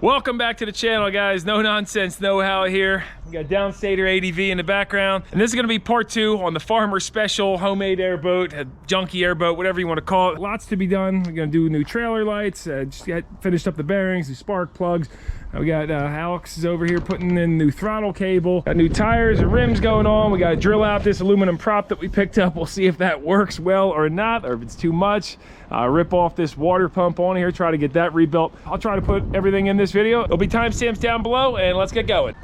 Welcome back to the channel, guys. No Nonsense Know-How here. We got Downstater ADV in the background, and this is going to be part 2 on the Farmer Special homemade airboat, junky airboat, whatever you want to call it. Lots to be done. We're going to do new trailer lights, just finished up the bearings, the spark plugs. We got Alex is over here putting in new throttle cable. Got new tires and rims going on. We got to drill out this aluminum prop that we picked up. We'll see if that works well or not, or if it's too much. Rip off this water pump on here, try to get that rebuilt. I'll try to put everything in this video. There'll be timestamps down below, and let's get going.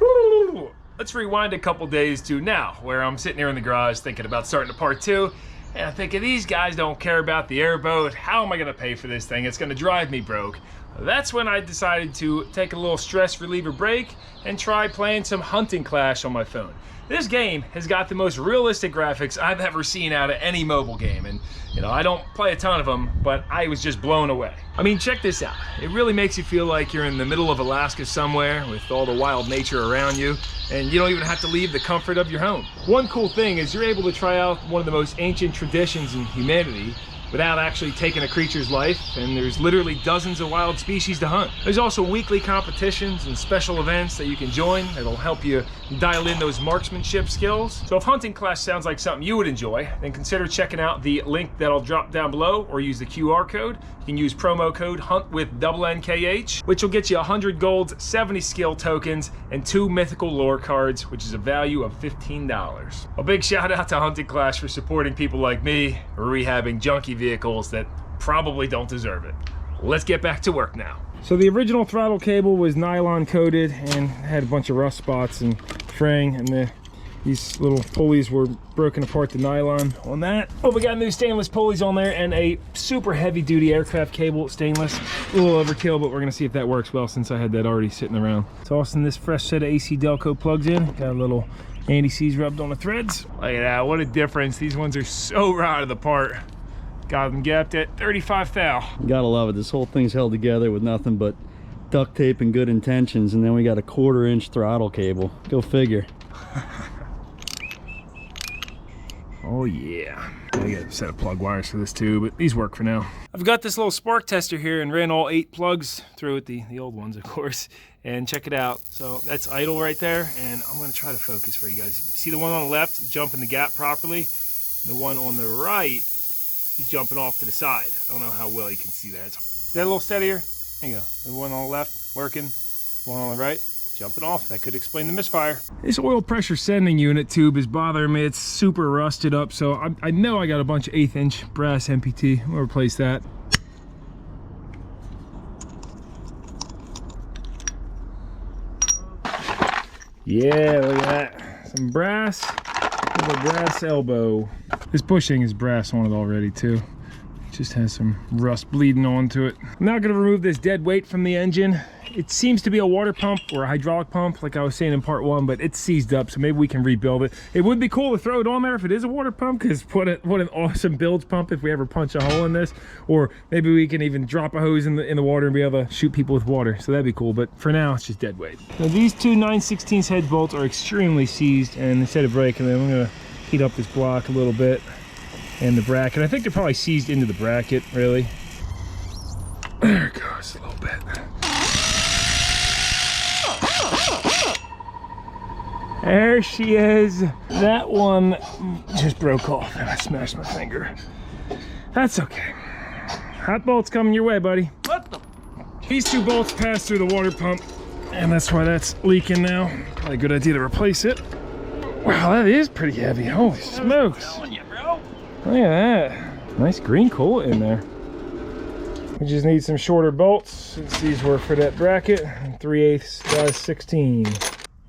Let's rewind a couple days to now, where I'm sitting here in the garage thinking about starting a part 2. And I'm thinking, these guys don't care about the airboat. How am I gonna pay for this thing? It's gonna drive me broke. That's when I decided to take a little stress reliever break and try playing some Hunting Clash on my phone. This game has got the most realistic graphics I've ever seen out of any mobile game, and you know, I don't play a ton of them, but I was just blown away. I mean, check this out. It really makes you feel like you're in the middle of Alaska somewhere with all the wild nature around you, and you don't even have to leave the comfort of your home. One cool thing is you're able to try out one of the most ancient traditions in humanity without actually taking a creature's life, and there's literally dozens of wild species to hunt. There's also weekly competitions and special events that you can join that'll help you dial in those marksmanship skills. So if Hunting Clash sounds like something you would enjoy, then consider checking out the link that'll drop down below, or use the QR code. You can use promo code HUNT_NNKH, which will get you 100 golds, 70 skill tokens, and 2 mythical lore cards, which is a value of $15. A big shout out to Hunting Clash for supporting people like me, rehabbing junky vehicles that probably don't deserve it. Let's get back to work now. So the original throttle cable was nylon coated and had a bunch of rust spots and fraying, and these little pulleys were broken apart, the nylon on that. Oh, we got new stainless pulleys on there and a super heavy duty aircraft cable, stainless. A little overkill, but we're gonna see if that works well since I had that already sitting around. Tossing this fresh set of AC Delco plugs in. Got a little anti-seize rubbed on the threads. Look at that, what a difference. These ones are so right of the part. Got them gapped at 35 thou. Gotta love it. This whole thing's held together with nothing but duct tape and good intentions, and then we got a 1/4 inch throttle cable. Go figure. Oh yeah. I got a set of plug wires for this too, but these work for now. I've got this little spark tester here and ran all 8 plugs through it, the old ones of course, and check it out. So that's idle right there, and I'm gonna try to focus for you guys. See the one on the left jumping the gap properly? The one on the right is jumping off to the side. I don't know how well you can see that. Is that a little steadier? There you go. The one on the left working, one on the right jumping off. That could explain the misfire. This oil pressure sending unit tube is bothering me. It's super rusted up, so I know I got a bunch of 1/8 inch brass MPT. We'll replace that. Yeah, look at that. Some brass with a brass elbow. This bushing is brass on it already too. It just has some rust bleeding onto it. I'm now gonna remove this dead weight from the engine. It seems to be a water pump or a hydraulic pump, like I was saying in part 1, but it's seized up, so maybe we can rebuild it. It would be cool to throw it on there if it is a water pump, because what an awesome bilge pump if we ever punch a hole in this. Or maybe we can even drop a hose in the water and be able to shoot people with water, so that'd be cool. But for now, it's just dead weight. Now these 2 9/16 head bolts are extremely seized, and instead of breaking them, I'm gonna heat up this block a little bit and the bracket. I think they're probably seized into the bracket, really. There it goes, a little bit. There she is. That one just broke off and I smashed my finger. That's okay. Hot bolts coming your way, buddy. What the? These 2 bolts pass through the water pump, and that's why that's leaking now. Probably a good idea to replace it. Wow, that is pretty heavy. Holy smokes. Look at that. Nice green coolant in there. We just need some shorter bolts since these were for that bracket. 3/8 size 16.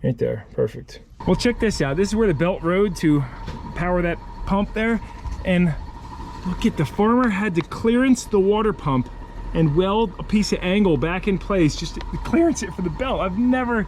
Right there, perfect. Well, check this out. This is where the belt rode to power that pump there. And look at, the farmer had to clearance the water pump and weld a piece of angle back in place just to clearance it for the belt. I've never,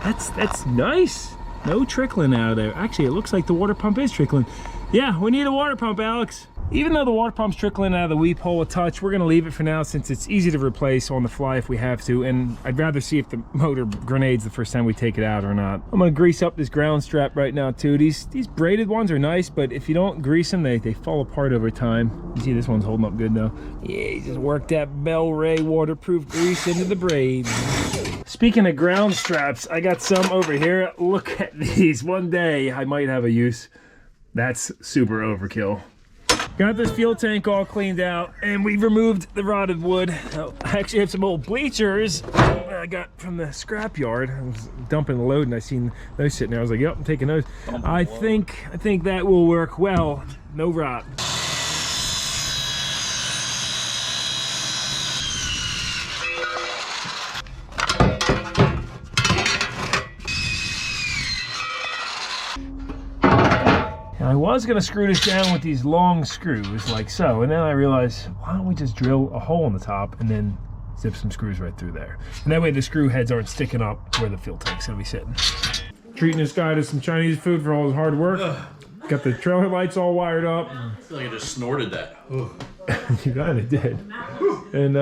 that's nice. No trickling out of there. Actually, it looks like the water pump is trickling. Yeah, we need a water pump, Alex. Even though the water pump's trickling out of the weep hole a touch, we're gonna leave it for now since it's easy to replace on the fly if we have to, and I'd rather see if the motor grenades the first time we take it out or not. I'm gonna grease up this ground strap right now too. These braided ones are nice, but if you don't grease them, they fall apart over time. You see this one's holding up good though. Yeah, he just worked that Bel Ray waterproof grease into the braid. Speaking of ground straps, I got some over here. Look at these. One day I might have a use. That's super overkill. Got this fuel tank all cleaned out, and we removed the rotted wood. I actually have some old bleachers I got from the scrapyard. I was dumping the load, and I seen those sitting there. I was like, "Yep, I'm taking those." I think that will work well. No rot. I was gonna screw this down with these long screws like so, and then I realized, why don't we just drill a hole in the top and then zip some screws right through there. And that way the screw heads aren't sticking up where the fuel tank's gonna be sitting. Treating this guy to some Chinese food for all his hard work. Got the trailer lights all wired up. I feel like I just snorted that. You kinda did. And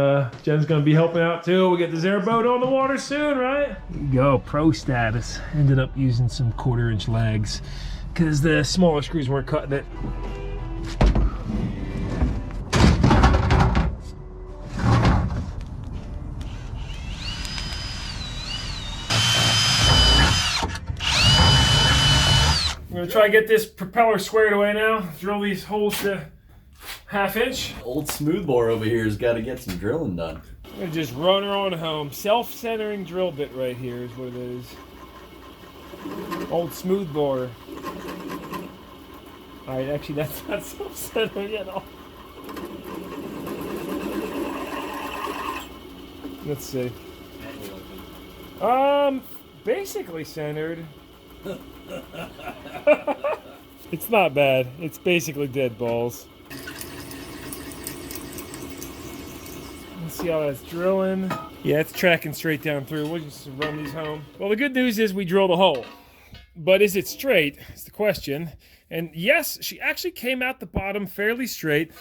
Jen's gonna be helping out too. We get this airboat on the water soon, right? There you go, pro status. Ended up using some 1/4-inch legs because the smaller screws weren't cutting it. I'm gonna try to get this propeller squared away now. Drill these holes to 1/2 inch. Old smoothbore over here has got to get some drilling done. I'm gonna just run her on home. Self-centering drill bit right here is what it is. Old smoothbore. Alright, actually that's not self-centering at all. Let's see. Basically centered. It's not bad. It's basically dead balls. Let's see how that's drilling. Yeah, it's tracking straight down through. We'll just run these home. Well, the good news is we drilled a hole. But is it straight? Is the question. And yes, she actually came out the bottom fairly straight.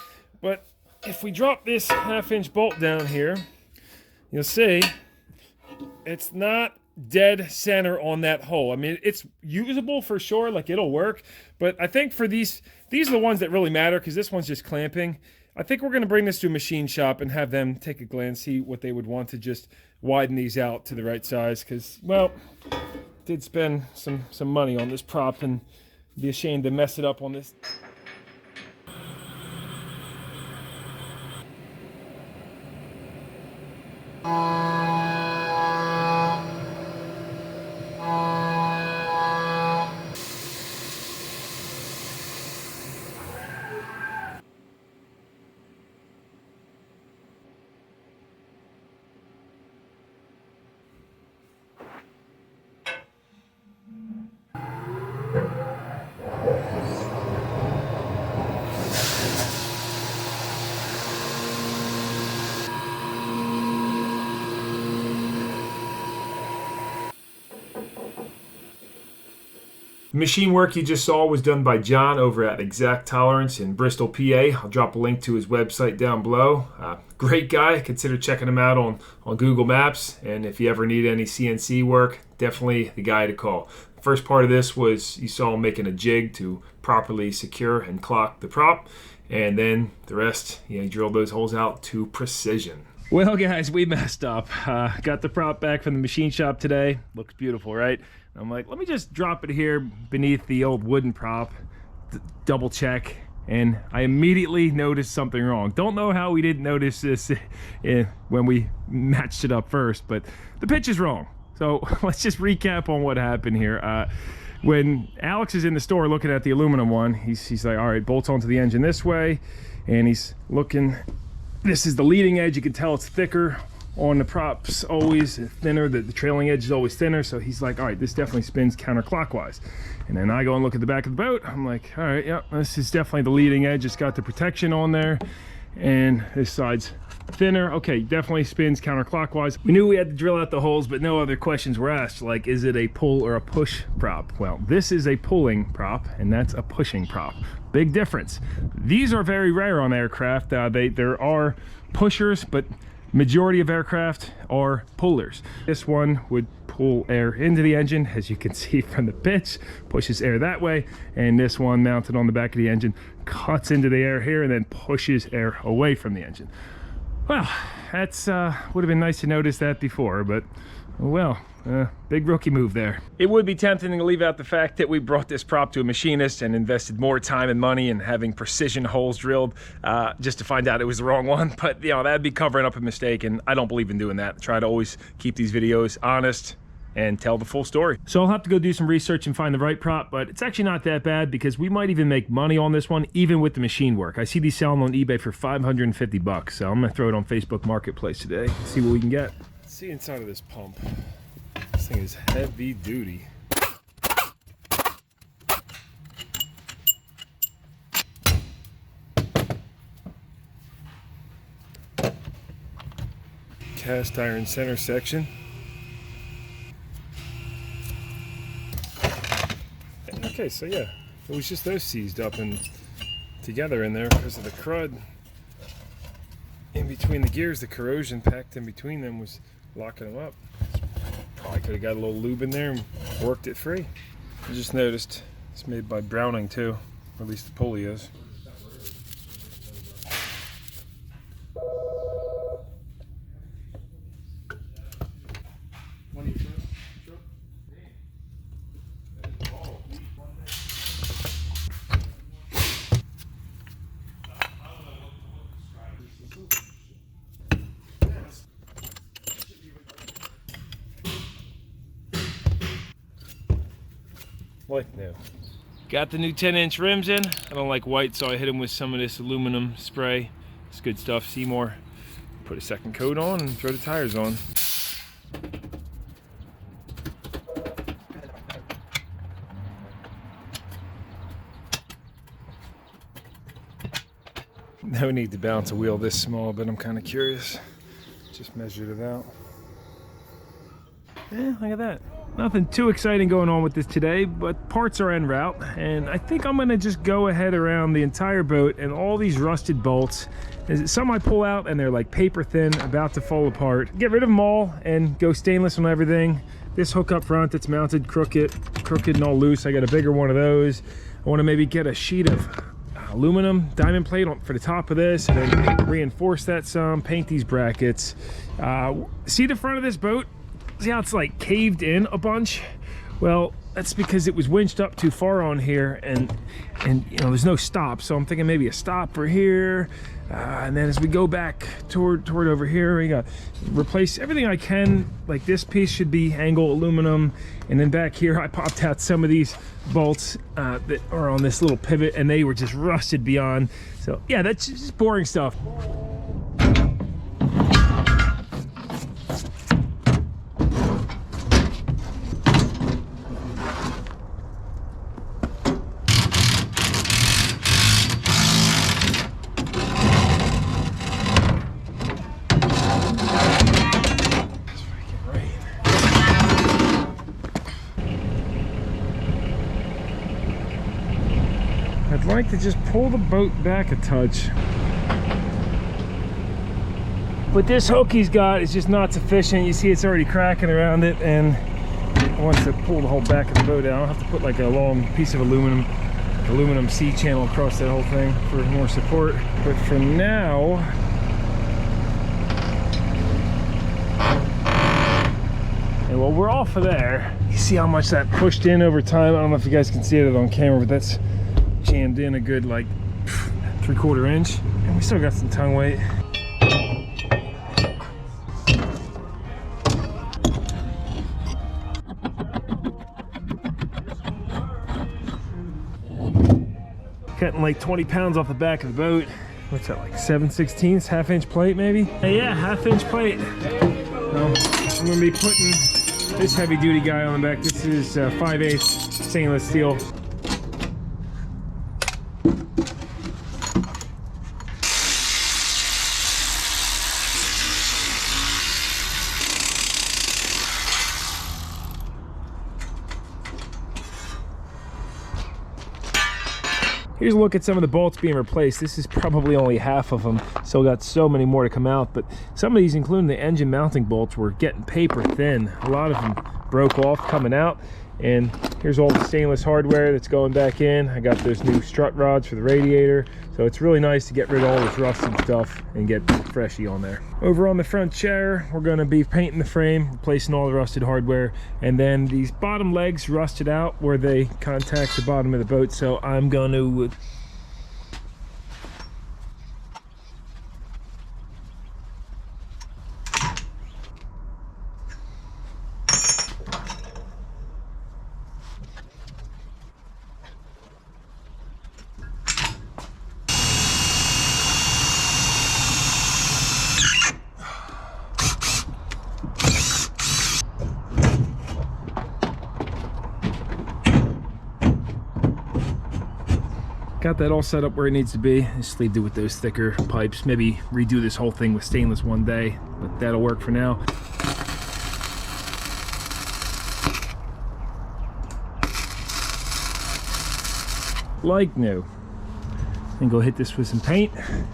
But if we drop this 1/2 inch bolt down here, you'll see it's not dead center on that hole. I mean, it's usable for sure, like it'll work, but I think for these are the ones that really matter, because this one's just clamping. I think we're going to bring this to a machine shop and have them take a glance, see what they would want to just widen these out to the right size, because, well, did spend some money on this prop and be ashamed to mess it up on this. Machine work you just saw was done by John over at Exact Tolerance in Bristol, PA. I'll drop a link to his website down below. Great guy. Consider checking him out on Google Maps. And if you ever need any CNC work, definitely the guy to call. First part of this was you saw him making a jig to properly secure and clock the prop. And then the rest, he drilled those holes out to precision. Well, guys, we messed up. Got the prop back from the machine shop today. Looks beautiful, right? I'm like, let me just drop it here beneath the old wooden prop, double check, and I immediately noticed something wrong. Don't know how we didn't notice this when we matched it up first, but the pitch is wrong. So let's just recap on what happened here. When Alex is in the store looking at the aluminum one, he's like, all right, bolts onto the engine this way, and he's looking, this is the leading edge, you can tell it's thicker. On the props, always thinner, the trailing edge is always thinner, so he's like, all right, this definitely spins counterclockwise. And then I go and look at the back of the boat, I'm like, all right, yeah, this is definitely the leading edge, it's got the protection on there, and this side's thinner. Okay, definitely spins counterclockwise. We knew we had to drill out the holes, but no other questions were asked, like, is it a pull or a push prop? Well, this is a pulling prop, and that's a pushing prop. Big difference. These are very rare on aircraft. There are pushers, but majority of aircraft are pullers. This one would pull air into the engine, as you can see from the pitch, pushes air that way, and this one mounted on the back of the engine cuts into the air here and then pushes air away from the engine. Well, that's would have been nice to notice that before, but Well, big rookie move there. It would be tempting to leave out the fact that we brought this prop to a machinist and invested more time and money in having precision holes drilled just to find out it was the wrong one. But, you know, that'd be covering up a mistake, and I don't believe in doing that. I try to always keep these videos honest and tell the full story. So I'll have to go do some research and find the right prop, but it's actually not that bad because we might even make money on this one, even with the machine work. I see these selling on eBay for 550 bucks, so I'm gonna throw it on Facebook Marketplace today, see what we can get. Let's see inside of this pump. This thing is heavy duty. Cast iron center section. Okay, so yeah, it was just those seized up and together in there because of the crud in between the gears. The corrosion packed in between them was locking them up. Probably could have got a little lube in there and worked it free. I just noticed it's made by Browning too, or at least the pulley is. Like new. Got the new 10-inch rims in. I don't like white, so I hit them with some of this aluminum spray. It's good stuff, Seymour. Put a second coat on and throw the tires on. No need to balance a wheel this small, but I'm kind of curious. Just measured it out. Yeah, look at that. Nothing too exciting going on with this today, but parts are en route, and I think I'm gonna just go ahead around the entire boat and all these rusted bolts. Some I pull out and they're like paper thin, about to fall apart. Get rid of them all and go stainless on everything. This hook up front that's mounted crooked and all loose, I got a bigger one of those. I wanna maybe get a sheet of aluminum diamond plate for the top of this and then reinforce that some, paint these brackets. See the front of this boat? See how it's like caved in a bunch? Well, that's because it was winched up too far on here, and you know, there's no stop, so I'm thinking maybe a stop for here, and then as we go back toward over here, we got replace everything I can. Like this piece should be angle aluminum, and then back here I popped out some of these bolts that are on this little pivot, and they were just rusted beyond. So yeah, that's just boring stuff. I'd like to just pull the boat back a touch. But this hook he's got is just not sufficient. You see it's already cracking around it, and it wants to pull the whole back of the boat out. I'll have to put like a long piece of aluminum C-channel across that whole thing for more support. But for now, and well, we're off of there. You see how much that pushed in over time? I don't know if you guys can see it on camera, but that's jammed in a good like 3/4 inch, and we still got some tongue weight. Cutting like 20 pounds off the back of the boat. What's that, like 7/16, half-inch plate maybe? Hey, yeah, half-inch plate. I'm gonna be putting this heavy-duty guy on the back. This is 5/8 stainless steel. Here's a look at some of the bolts being replaced. This is probably only half of them. Still got so many more to come out, but some of these, including the engine mounting bolts, were getting paper thin. A lot of them broke off coming out, and Here's all the stainless hardware that's going back in. I got those new strut rods for the radiator. So it's really nice to get rid of all this rust and stuff and get freshy on there. Over on the front chair, we're gonna be painting the frame, replacing all the rusted hardware. And then these bottom legs rusted out where they contact the bottom of the boat. So I'm gonna got that all set up where it needs to be. Just leave it with those thicker pipes. Maybe redo this whole thing with stainless one day, but that'll work for now. Like new. And go hit this with some paint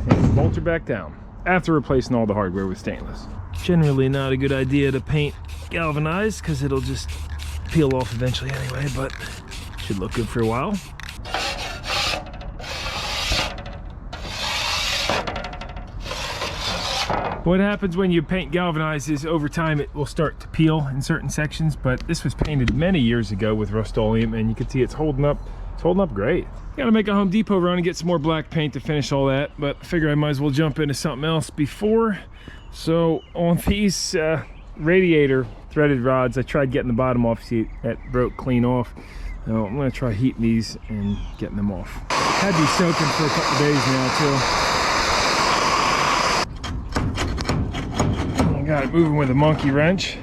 and bolt her back down after replacing all the hardware with stainless. Generally not a good idea to paint galvanized because it'll just peel off eventually anyway, but should look good for a while. What happens when you paint galvanized is over time it will start to peel in certain sections, but this was painted many years ago with Rust-Oleum and you can see it's holding up great. Gotta make a Home Depot run and get some more black paint to finish all that, but I figure I might as well jump into something else before. So on these radiator threaded rods, I tried getting the bottom off, see that broke clean off. So I'm gonna try heating these and getting them off. Had these soaking for a couple days now too. Got it moving with a monkey wrench.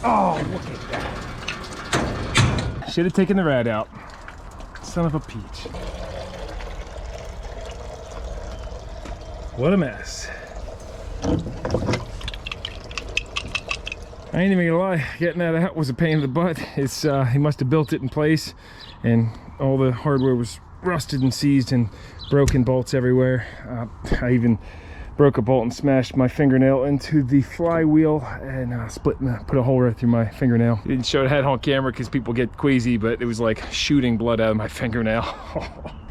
Oh, look at that. Should have taken the rad out. Son of a peach. What a mess. I ain't even gonna lie, getting that out was a pain in the butt. It's he must have built it in place and all the hardware was rusted and seized and broken bolts everywhere. I even broke a bolt and smashed my fingernail into the flywheel and put a hole right through my fingernail. Didn't show that on camera because people get queasy, but it was like shooting blood out of my fingernail.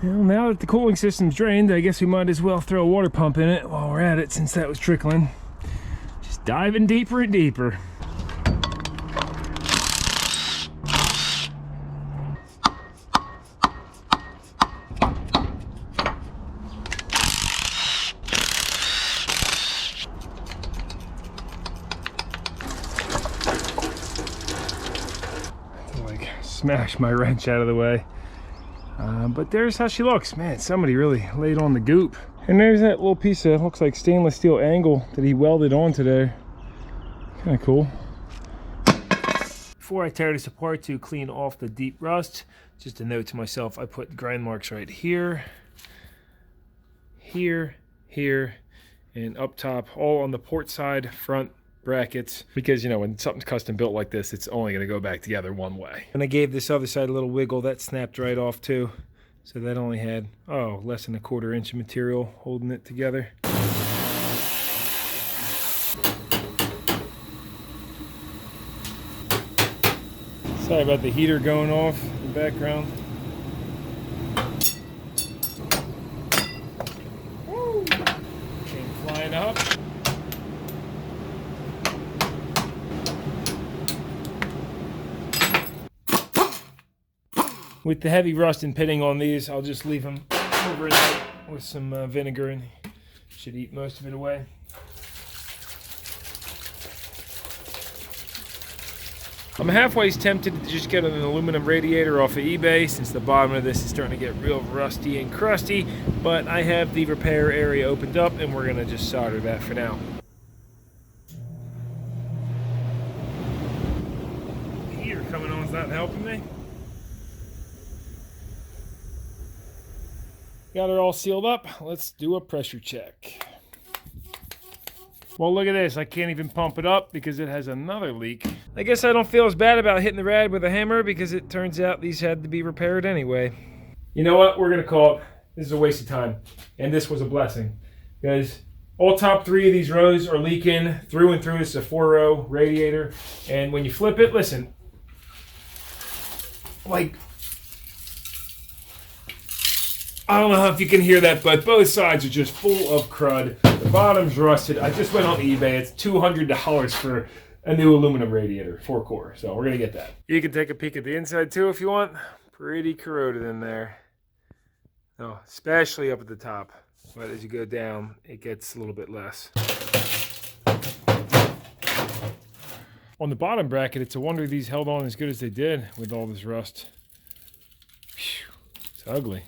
Well, now that the cooling system's drained, I guess we might as well throw a water pump in it while we're at it since that was trickling. Just diving deeper and deeper. Smash my wrench out of the way, but there's how she looks. Man, somebody really laid on the goop. And there's that little piece of looks like stainless steel angle that he welded onto there. Kind of cool. Before I tear this apart to clean off the deep rust, just a note to myself, I put grind marks right here, here, and up top, all on the port side front brackets, because you know when something's custom built like this, it's only going to go back together one way. And I gave this other side a little wiggle, that snapped right off too, so that only had less than a 1/4 inch of material holding it together. Sorry about the heater going off in the background. Woo! Came flying up. With the heavy rust and pitting on these, I'll just leave them overnight with some vinegar and should eat most of it away. I'm halfway tempted to just get an aluminum radiator off of eBay since the bottom of this is starting to get real rusty and crusty, but I have the repair area opened up and we're gonna just solder that for now. The heater coming on is not helping me. Got her all sealed up. Let's do a pressure check. Well, look at this. I can't even pump it up because it has another leak. I guess I don't feel as bad about hitting the rad with a hammer because it turns out these had to be repaired anyway. You know what? We're going to call it. This is a waste of time. And this was a blessing. Because all top 3 of these rows are leaking through and through. It's a 4-row radiator. And when you flip it, listen. Like, I don't know if you can hear that, but both sides are just full of crud. The bottom's rusted. I just went on eBay. It's $200 for a new aluminum radiator, 4-core. So we're going to get that. You can take a peek at the inside too if you want. Pretty corroded in there. Oh, especially up at the top. But as you go down, it gets a little bit less. On the bottom bracket, it's a wonder these held on as good as they did with all this rust. Phew, it's ugly.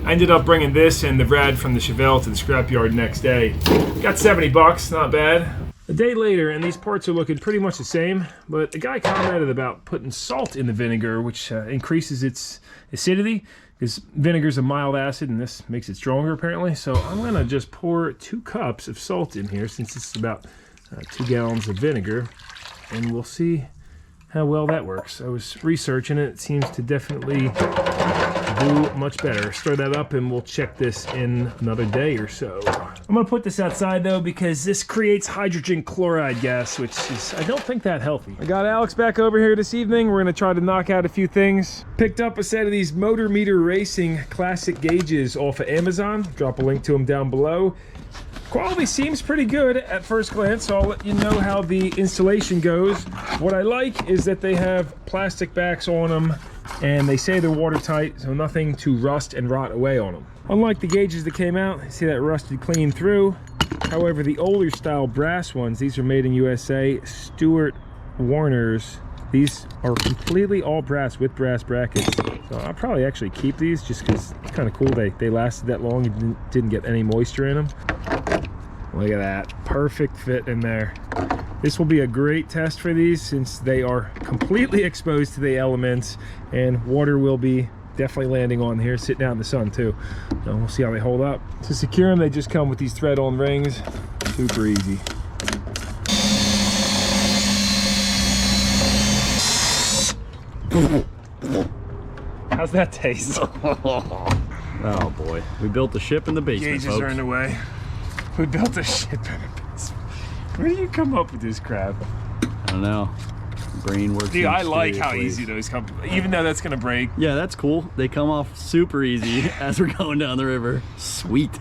I ended up bringing this and the rad from the Chevelle to the scrapyard next day. Got 70 bucks, not bad. A day later, and these parts are looking pretty much the same, but the guy commented about putting salt in the vinegar, which increases its acidity, because vinegar's a mild acid, and this makes it stronger, apparently. So I'm going to just pour 2 cups of salt in here, since it's about 2 gallons of vinegar, and we'll see how well that works. I was researching it. It seems to definitely do much better. Stir that up and we'll check this in another day or so. I'm gonna put this outside though because this creates hydrogen chloride gas, which is, I don't think, that healthy. I got Alex back over here this evening. We're gonna try to knock out a few things. Picked up a set of these Motor Meter Racing classic gauges off of Amazon. Drop a link to them down below. Quality seems pretty good at first glance, so I'll let you know how the installation goes. What I like is that they have plastic backs on them, and they say they're watertight, so nothing to rust and rot away on them. Unlike the gauges that came out, you see that rusted clean through. However, the older style brass ones, these are made in USA, Stuart Warner's. These are completely all brass with brass brackets. So I'll probably actually keep these just because it's kind of cool. They lasted that long and didn't get any moisture in them. Look at that, perfect fit in there. This will be a great test for these since they are completely exposed to the elements, and water will be definitely landing on here, sitting out in the sun too. So we'll see how they hold up. To secure them, they just come with these thread-on rings. Super easy. How's that taste? Oh boy, we built a ship in the basement, Gauges folks. are in the way. We built a ship in the basement. Where do you come up with this crap? I don't know. Brain works. Dude, I like how easy those come, even though that's gonna break. Yeah, that's cool. They come off super easy as we're going down the river. Sweet.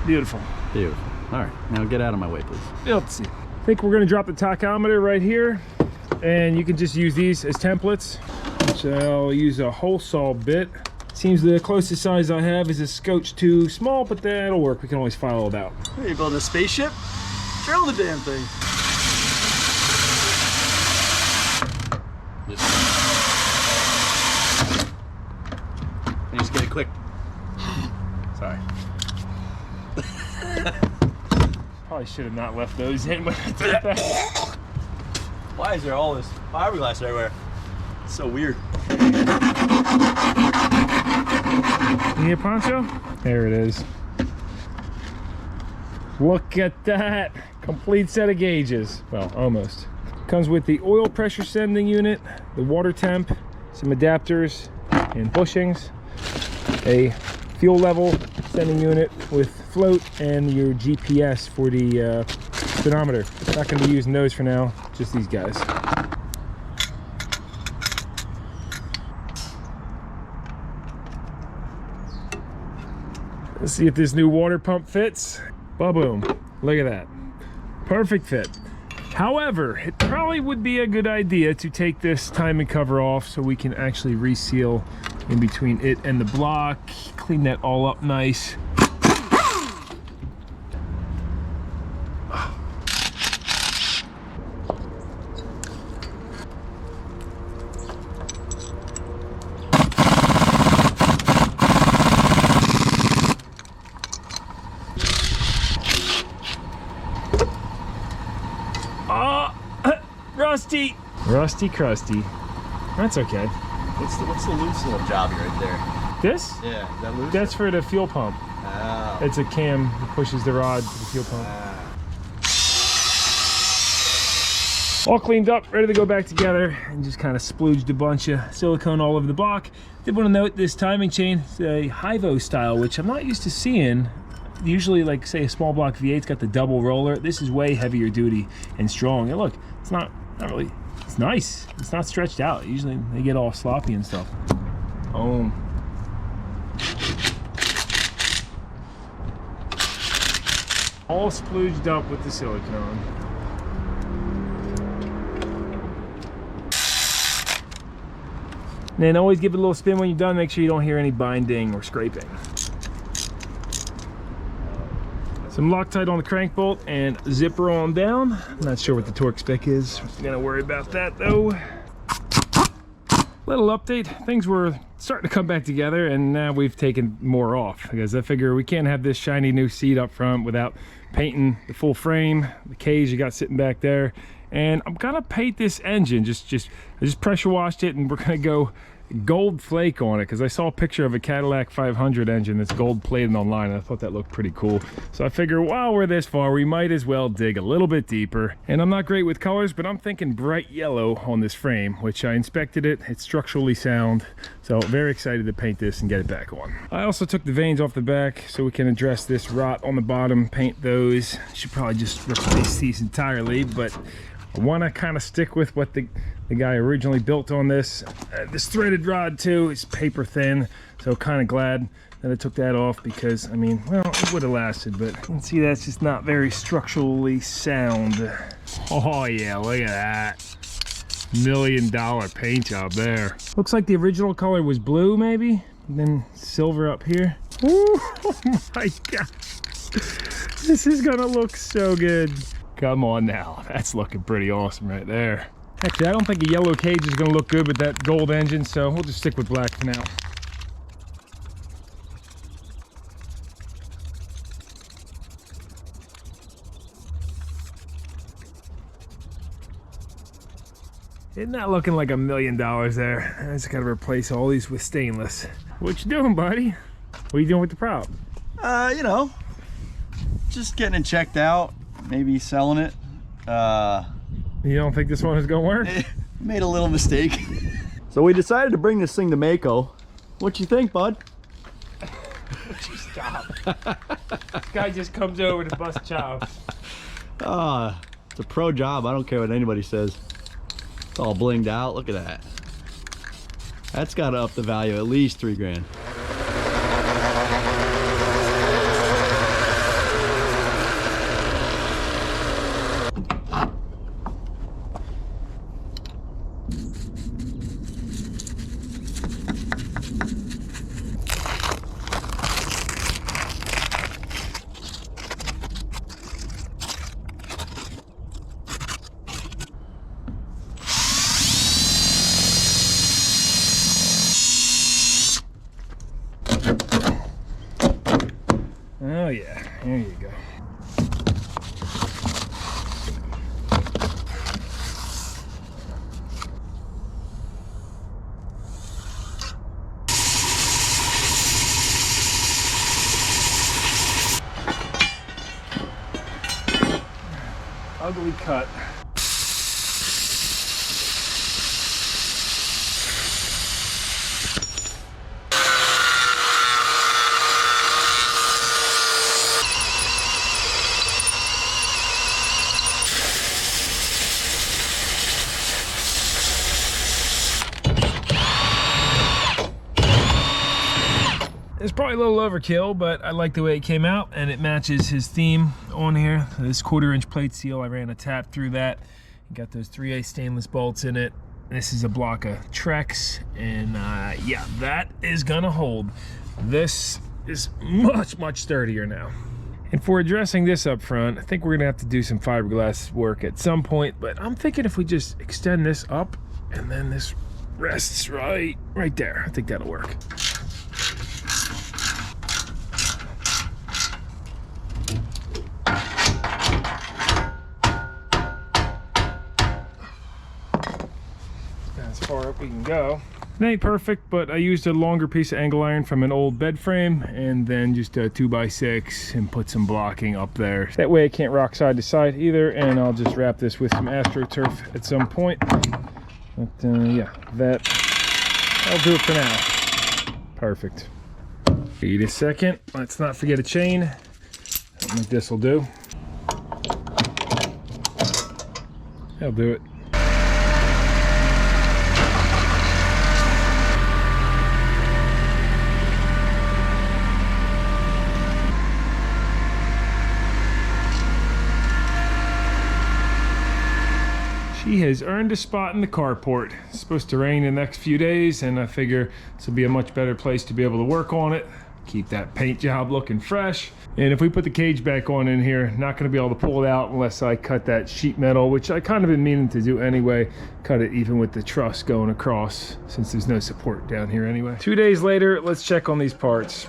Beautiful. Beautiful. All right, now get out of my way, please. Let's see. I think we're gonna drop the tachometer right here, and you can just use these as templates, which I'll use a hole saw bit. Seems the closest size I have is a Scotch 2 small, but that'll work. We can always file it out. Hey, you building a spaceship? Drill the damn thing. Just get it quick. Sorry. Probably should have not left those in when I did that. Why is there all this fiberglass everywhere? It's so weird. You need a poncho? There it is. Look at that. Complete set of gauges. Well, almost. Comes with the oil pressure sending unit, the water temp, some adapters and bushings, a fuel level sending unit with float, and your GPS for the speedometer. Not going to be using those for now, just these guys. Let's see if this new water pump fits. Ba-boom. Look at that. Perfect fit. However, it probably would be a good idea to take this timing cover off so we can actually reseal in between it and the block. Clean that all up nice. Rusty! Rusty crusty. That's okay. What's the loose little jobby right there? This? Yeah, is that loose? That's for the fuel pump. Oh. It's a cam that pushes the rod to the fuel pump. All cleaned up, ready to go back together, and just kind of splooged a bunch of silicone all over the block. Did want to note this timing chain, it's a Hyvo style, which I'm not used to seeing. Usually, like say a small block V8's got the double roller. This is way heavier duty and strong. And look, it's not really, it's nice. It's not stretched out. Usually they get all sloppy and stuff. Boom. All splooged up with the silicone. And then always give it a little spin when you're done. Make sure you don't hear any binding or scraping. Some Loctite on the crank bolt and zipper on down. I'm not sure what the torque spec is. I'm gonna worry about that though. Little update, things were starting to come back together and now we've taken more off because I figure we can't have this shiny new seat up front without painting the full frame, the cage you got sitting back there. And I'm gonna paint this engine, I just pressure washed it and we're gonna go gold flake on it because I saw a picture of a Cadillac 500 engine that's gold plated online and I thought that looked pretty cool. So I figure while we're this far, we might as well dig a little bit deeper. And I'm not great with colors, but I'm thinking bright yellow on this frame, which I inspected it. It's structurally sound. So very excited to paint this and get it back on. I also took the vanes off the back so we can address this rot on the bottom, paint those. Should probably just replace these entirely, but I want to kind of stick with what the guy originally built on this. This threaded rod too is paper thin, so kind of glad that I took that off because, I mean, well, it would have lasted, but you can see that's just not very structurally sound. Oh yeah, look at that. $1 million paint job there. Looks like the original color was blue maybe, and then silver up here. Ooh, oh my God. This is gonna look so good. Come on now, that's looking pretty awesome right there. Actually, I don't think a yellow cage is gonna look good with that gold engine, so we'll just stick with black for now. Isn't that looking like $1 million there? I just gotta replace all these with stainless. What you doing, buddy? What are you doing with the prop? You know, just getting it checked out. Maybe selling it. You don't think this one is gonna work? Made a little mistake. So we decided to bring this thing to Mako. What you think, bud? Would you stop? This guy just comes over to bust chops. It's a pro job. I don't care what anybody says. It's all blinged out. Look at that. That's got to up the value at least $3 grand. Oh yeah, there you go. Ugly cut. It's probably a little overkill, but I like the way it came out and it matches his theme on here. This 1/4" plate seal, I ran a tap through that. You got those 3A stainless bolts in it. This is a block of Trex, and yeah, that is gonna hold. This is much sturdier now. And for addressing this up front, I think we're gonna have to do some fiberglass work at some point, but I'm thinking if we just extend this up and then this rests right there, I think that'll work. As far up we can go. It ain't perfect, but I used a longer piece of angle iron from an old bed frame and then just a 2x6 and put some blocking up there. That way it can't rock side to side either, and I'll just wrap this with some AstroTurf at some point. But yeah, that'll do it for now. Perfect. Wait a second, let's not forget a chain. Something like this will do. That'll do it. She has earned a spot in the carport. It's supposed to rain in the next few days, and I figure this will be a much better place to be able to work on it. Keep that paint job looking fresh. And if we put the cage back on in here, not gonna be able to pull it out unless I cut that sheet metal, which I kind of been meaning to do anyway. Cut it even with the truss going across, since there's no support down here anyway. 2 days later, let's check on these parts.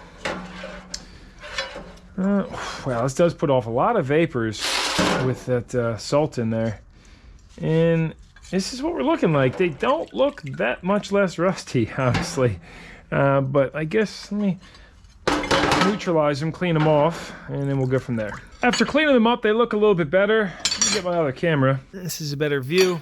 Wow, this does put off a lot of vapors with that salt in there. And this is what we're looking like. They don't look that much less rusty, honestly. But I guess let me neutralize them, clean them off, and then we'll go from there. After cleaning them up, they look a little bit better. Let me get my other camera. This is a better view.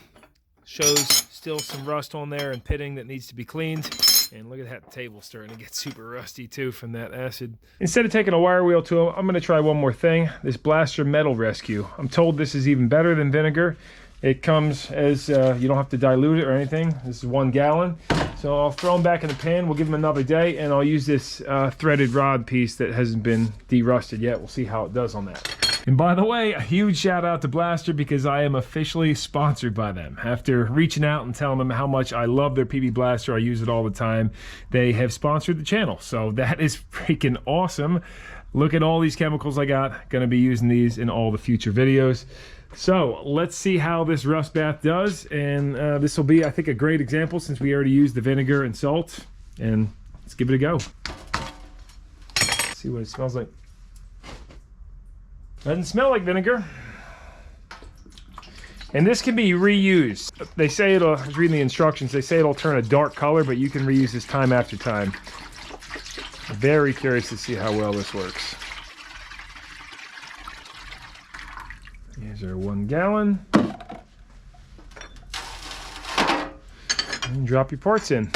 Shows still some rust on there and pitting that needs to be cleaned. And look at that table starting to get super rusty too from that acid. Instead of taking a wire wheel to them, I'm gonna try one more thing. This Blaster Metal Rescue. I'm told this is even better than vinegar. It comes as, you don't have to dilute it or anything. This is 1 gallon. So I'll throw them back in the pan. We'll give them another day, and I'll use this threaded rod piece that hasn't been derusted yet. We'll see how it does on that. And by the way, a huge shout out to Blaster because I am officially sponsored by them. After reaching out and telling them how much I love their PB Blaster, I use it all the time, they have sponsored the channel. So that is freaking awesome. Look at all these chemicals I got. Gonna be using these in all the future videos. So let's see how this rust bath does, and this will be, I think, a great example since we already used the vinegar and salt, and let's give it a go. Let's see what it smells like. Doesn't smell like vinegar. And this can be reused. They say it'll, I was reading the instructions, they say it'll turn a dark color, but you can reuse this time after time. Very curious to see how well this works. Here's our 1 gallon. And drop your parts in.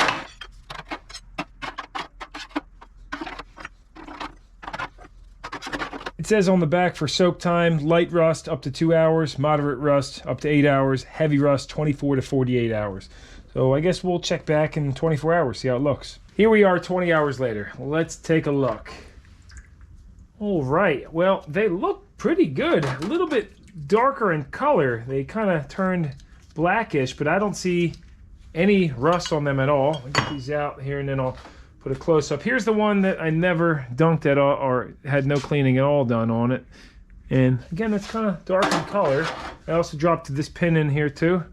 It says on the back for soak time, light rust up to 2 hours, moderate rust up to 8 hours, heavy rust 24 to 48 hours. So I guess we'll check back in 24 hours, see how it looks. Here we are 20 hours later. Let's take a look. All right, well, they look pretty good. A little bit darker in color. They kind of turned blackish, but I don't see any rust on them at all. I'll get these out here and then I'll put a close up. Here's the one that I never dunked at all or had no cleaning at all done on it. And again, it's kind of dark in color. I also dropped this pin in here too.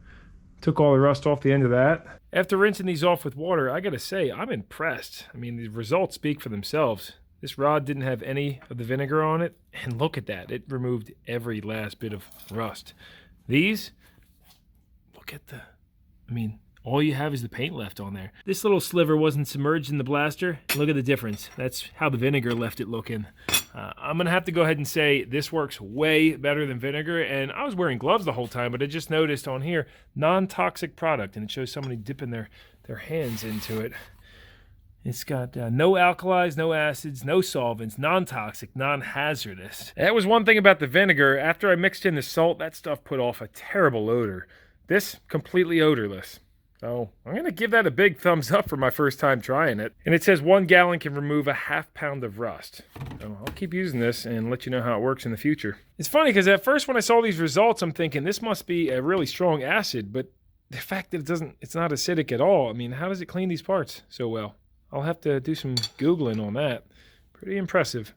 Took all the rust off the end of that. After rinsing these off with water, I gotta say, I'm impressed. I mean, the results speak for themselves. This rod didn't have any of the vinegar on it, and look at that. It removed every last bit of rust. These, look at the, I mean, all you have is the paint left on there. This little sliver wasn't submerged in the blaster. Look at the difference. That's how the vinegar left it looking. I'm gonna have to go ahead and say this works way better than vinegar, and I was wearing gloves the whole time, but I just noticed on here, non-toxic product, and it shows somebody dipping their hands into it. It's got no alkalis, no acids, no solvents, non-toxic, non-hazardous. That was one thing about the vinegar. After I mixed in the salt, that stuff put off a terrible odor. This, completely odorless. So I'm going to give that a big thumbs up for my first time trying it. And it says 1 gallon can remove a ½ pound of rust. So I'll keep using this and let you know how it works in the future. It's funny because at first when I saw these results, I'm thinking this must be a really strong acid, but the fact that it's not acidic at all, I mean, how does it clean these parts so well? I'll have to do some Googling on that. Pretty impressive.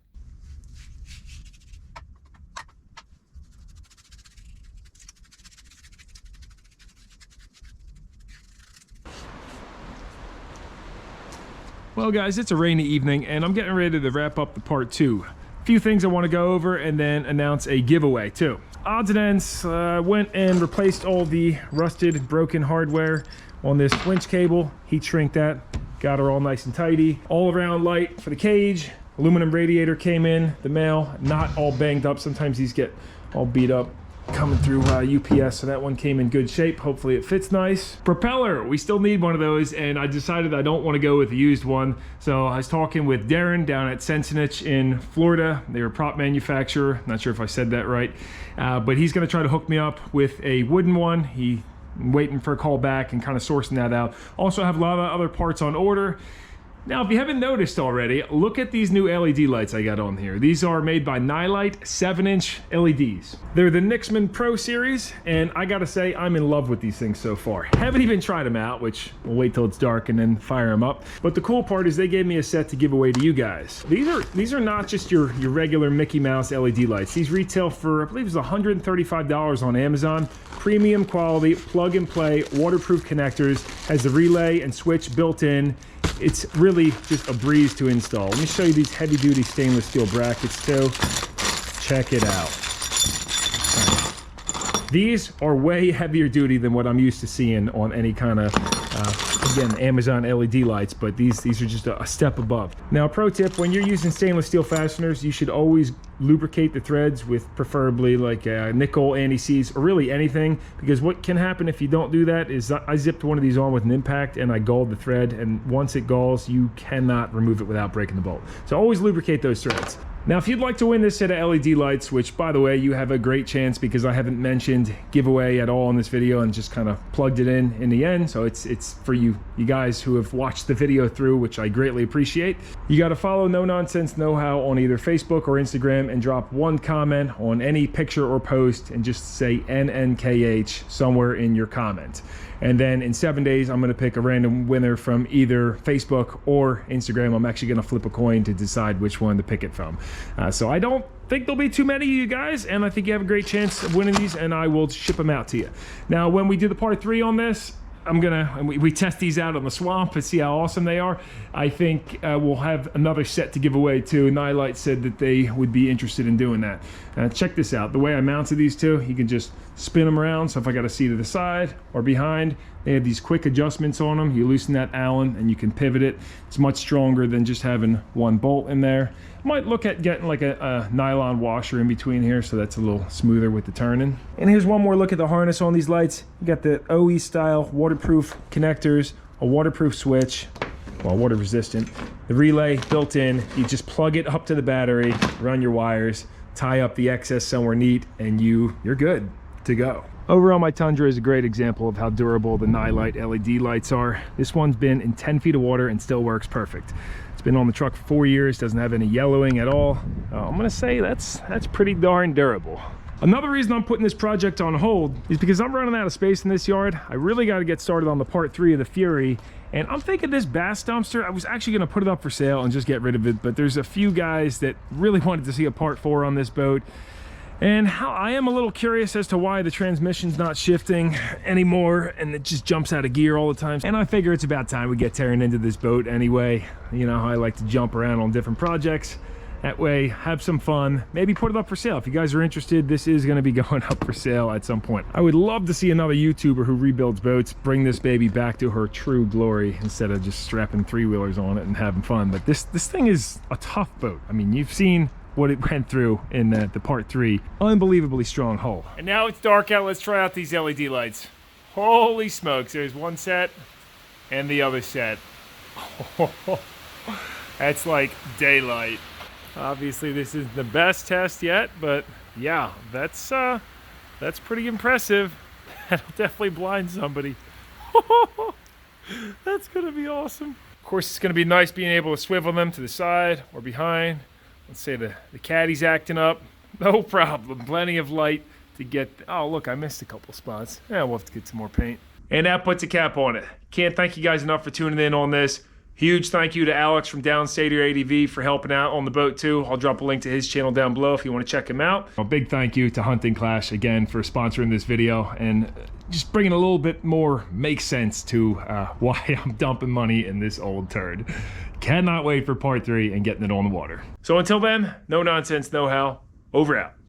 Well guys, it's a rainy evening and I'm getting ready to wrap up the part 2. A few things I want to go over and then announce a giveaway too. Odds and ends, went and replaced all the rusted, broken hardware on this winch cable, heat shrink that, got her all nice and tidy. All around light for the cage. Aluminum radiator came in the mail, not all banged up. Sometimes these get all beat up coming through UPS, so that one came in good shape. Hopefully it fits nice. Propeller, we still need one of those, and I decided I don't want to go with a used one. So I was talking with Darren down at Cosmetic in Florida. They're a prop manufacturer. Not sure if I said that right, but he's going to try to hook me up with a wooden one. He's waiting for a call back and kind of sourcing that out. Also have a lot of other parts on order. Now, if you haven't noticed already, look at these new LED lights I got on here. These are made by Nightlight 7-inch LEDs. They're the Nixman Pro series, and I gotta say, I'm in love with these things so far. Haven't even tried them out, which we'll wait till it's dark and then fire them up. But the cool part is they gave me a set to give away to you guys. These are not just your regular Mickey Mouse LED lights. These retail for, I believe it's $135 on Amazon. Premium quality, plug and play, waterproof connectors, has the relay and switch built in. It's really just a breeze to install. Let me show you these heavy duty stainless steel brackets too. Check it out. These are way heavier duty than what I'm used to seeing on any kind of, again, Amazon LED lights, but these are just a step above. Now, pro tip, when you're using stainless steel fasteners, you should always lubricate the threads with preferably like nickel anti-seize, or really anything, because what can happen if you don't do that is I zipped one of these on with an impact and I galled the thread, and once it galls, you cannot remove it without breaking the bolt. So always lubricate those threads. Now, if you'd like to win this set of LED lights, which, by the way, you have a great chance because I haven't mentioned giveaway at all in this video and just kind of plugged it in the end. So it's for you guys who have watched the video through, which I greatly appreciate. You got to follow NoNonsenseKnowHow on either Facebook or Instagram and drop one comment on any picture or post and just say NNKH somewhere in your comment. And then in 7 days, I'm going to pick a random winner from either Facebook or Instagram. I'm actually going to flip a coin to decide which one to pick it from. So I don't think there'll be too many of you guys, and I think you have a great chance of winning these, and I will ship them out to you. Now, when we do the part 3 on this, we test these out on the swamp and see how awesome they are. I think we'll have another set to give away too. Nightlight said that they would be interested in doing that. Check this out. The way I mounted these two, you can just spin them around. So if I got a seat to the side or behind, they have these quick adjustments on them. You loosen that Allen and you can pivot it. It's much stronger than just having one bolt in there. Might look at getting like a nylon washer in between here, so that's a little smoother with the turning. And here's one more look at the harness on these lights. You got the OE style waterproof connectors, a waterproof switch, well, water resistant. The relay built in. You just plug it up to the battery, run your wires, tie up the excess somewhere neat, and you're good to go. Over on my Tundra is a great example of how durable the Nightlight LED lights are. This one's been in 10 feet of water and still works perfect. It's been on the truck for 4 years, doesn't have any yellowing at all. I'm gonna say that's pretty darn durable. Another reason I'm putting this project on hold is because I'm running out of space in this yard. I really got to get started on the part 3 of the Fury, and I'm thinking this bass dumpster, I was actually going to put it up for sale and just get rid of it, but there's a few guys that really wanted to see a part 4 on this boat. And how I am a little curious as to why the transmission's not shifting anymore and it just jumps out of gear all the time. And I figure it's about time we get tearing into this boat anyway. You know how I like to jump around on different projects. That way, have some fun, maybe put it up for sale. If you guys are interested, this is gonna be going up for sale at some point. I would love to see another YouTuber who rebuilds boats bring this baby back to her true glory instead of just strapping 3-wheelers on it and having fun. But this thing is a tough boat. I mean, you've seen what it went through in the part 3. Unbelievably strong hull. And now it's dark out. Let's try out these LED lights. Holy smokes, there's one set and the other set. That's like daylight. Obviously this is the best test yet, but yeah, that's pretty impressive. That'll definitely blind somebody. That's gonna be awesome. Of course, it's gonna be nice being able to swivel them to the side or behind. Let's say the caddy's acting up. No problem. Plenty of light to get. Oh, look, I missed a couple spots. Yeah, we'll have to get some more paint. And that puts a cap on it. Can't thank you guys enough for tuning in on this. Huge thank you to Alex from Downstater ADV for helping out on the boat too. I'll drop a link to his channel down below if you want to check him out. A big thank you to Hunting Clash again for sponsoring this video and just bringing a little bit more make sense to why I'm dumping money in this old turd. Cannot wait for part 3 and getting it on the water. So until then, no nonsense, no how. Over out.